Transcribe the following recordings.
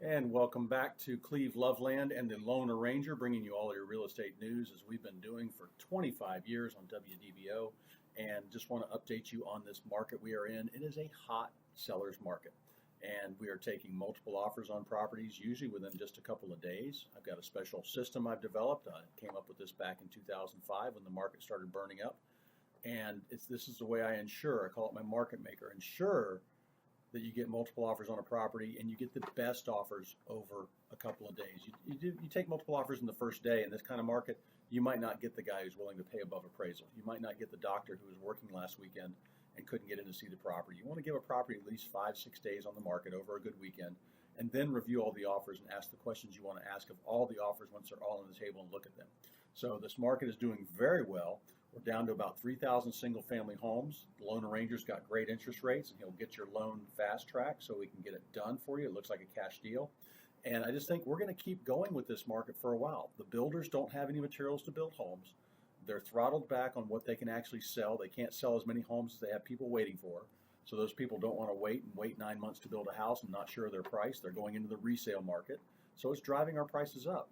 And welcome back to Cleve, Loveland, and the Lone Ranger, bringing you all your real estate news as we've been doing for 25 years on WDBO. And just want to update you on this market we are in. It is a hot seller's market, and we are taking multiple offers on properties, usually within just a couple of days. I've got a special system I've developed. I came up with this back in 2005 when the market started burning up. And this is the way I ensure, I call it my market maker, ensure that you get multiple offers on a property and you get the best offers over a couple of days. You take multiple offers in the first day. In this kind of market, you might not get the guy who's willing to pay above appraisal. You might not get the doctor who was working last weekend and couldn't get in to see the property. You want to give a property at least 5-6 days on the market over a good weekend, and then review all the offers and ask the questions you want to ask of all the offers once they're all on the table and look at them. So this market is doing very well. We're down to about 3,000 single-family homes. The Lone Ranger's got great interest rates, and he'll get your loan fast-tracked so we can get it done for you. It looks like a cash deal. And I just think we're going to keep going with this market for a while. The builders don't have any materials to build homes. They're throttled back on what they can actually sell. They can't sell as many homes as they have people waiting for. So those people don't want to wait 9 months to build a house and not sure of their price. They're going into the resale market. So it's driving our prices up.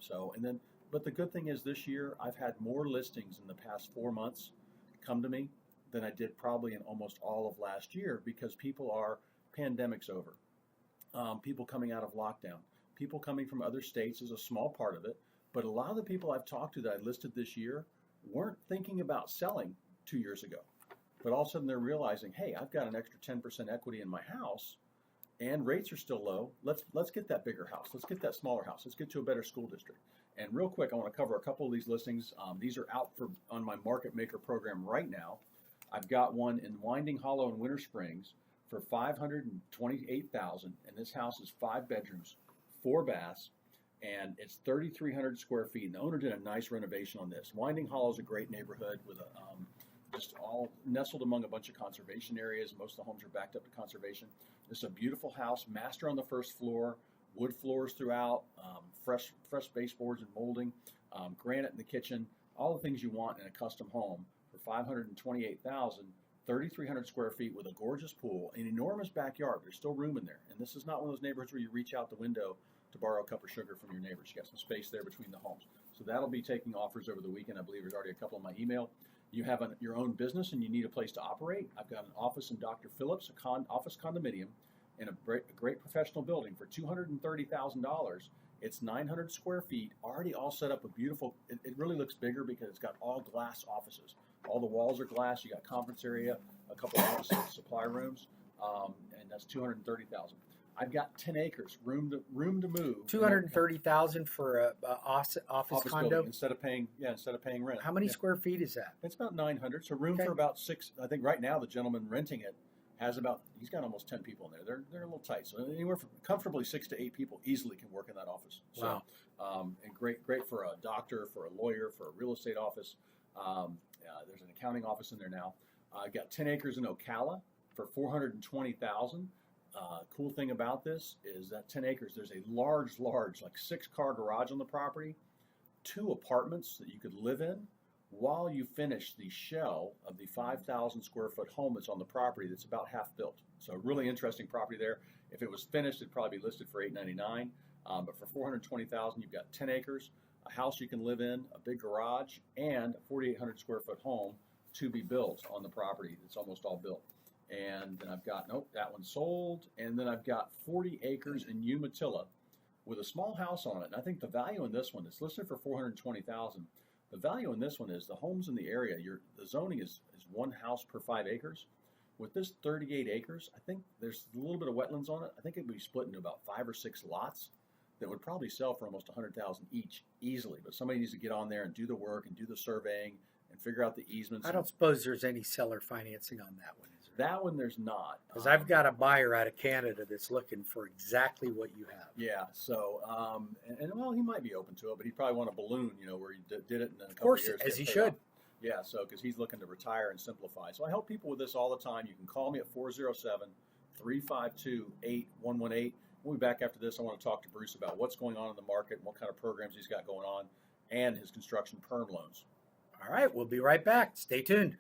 But the good thing is this year, I've had more listings in the past 4 months come to me than I did probably in almost all of last year, because pandemic's over. People coming out of lockdown, people coming from other states is a small part of it. But a lot of the people I've talked to that I listed this year weren't thinking about selling 2 years ago. But all of a sudden they're realizing, hey, I've got an extra 10% equity in my house and rates are still low. Let's get that bigger house. Let's get that smaller house. Let's get to a better school district. And real quick, I want to cover a couple of these listings. These are out on my Market Maker program right now. I've got one in Winding Hollow in Winter Springs for $528,000, and this house is 5 bedrooms, 4 baths, and it's 3,300 square feet. And the owner did a nice renovation on this. Winding Hollow is a great neighborhood with just all nestled among a bunch of conservation areas. Most of the homes are backed up to conservation. This is a beautiful house, master on the first floor. Wood floors throughout, fresh baseboards and molding, granite in the kitchen, all the things you want in a custom home for $528,000, 3,300 square feet with a gorgeous pool, an enormous backyard. There's still room in there. And this is not one of those neighborhoods where you reach out the window to borrow a cup of sugar from your neighbors. You got some space there between the homes. So that'll be taking offers over the weekend. I believe there's already a couple on my email. You have your own business and you need a place to operate. I've got an office in Dr. Phillips, office condominium, in a great professional building for $230,000. It's 900 square feet, already all set up with beautiful, it really looks bigger because it's got all glass offices. All the walls are glass. You got conference area, a couple of offices, supply rooms, and that's $230,000. I've got 10 acres, room to move. $230,000 for a office condo building, instead of paying rent. How many square feet is that? It's about 900. So room for about 6. I think right now the gentleman renting it he's got almost 10 people in there. They're a little tight. So anywhere from comfortably 6 to 8 people easily can work in that office. Wow. So, and great for a doctor, for a lawyer, for a real estate office. There's an accounting office in there now. I've got 10 acres in Ocala for $420,000. Cool thing about this is that 10 acres, there's a large, like 6-car garage on the property, 2 apartments that you could live in while you finish the shell of the 5,000 square foot home that's on the property that's about half built. So a really interesting property there. If it was finished, it'd probably be listed for $899. But for $420,000, you've got 10 acres, a house you can live in, a big garage, and a 4,800 square foot home to be built on the property. It's almost all built. And then I've got, that one's sold. And then I've got 40 acres in Umatilla with a small house on it. And I think the value in this one, it's listed for $420,000. The value in this one is the homes in the area. The zoning is 1 house per 5 acres. With this 38 acres, I think there's a little bit of wetlands on it. I think it would be split into about 5 or 6 lots that would probably sell for almost $100,000 each easily. But somebody needs to get on there and do the work and do the surveying and figure out the easements. I don't suppose there's any seller financing on that one, is there? That one there's not. Because I've got a buyer out of Canada that's looking for exactly what you have. Yeah, so, well, he might be open to it, but he'd probably want a balloon, where he did it in a couple of course, years. As he should. Off. Yeah, so because he's looking to retire and simplify. So I help people with this all the time. You can call me at 407-352-8118. We'll be back after this. I want to talk to Bruce about what's going on in the market and what kind of programs he's got going on and his construction perm loans. All right, we'll be right back. Stay tuned.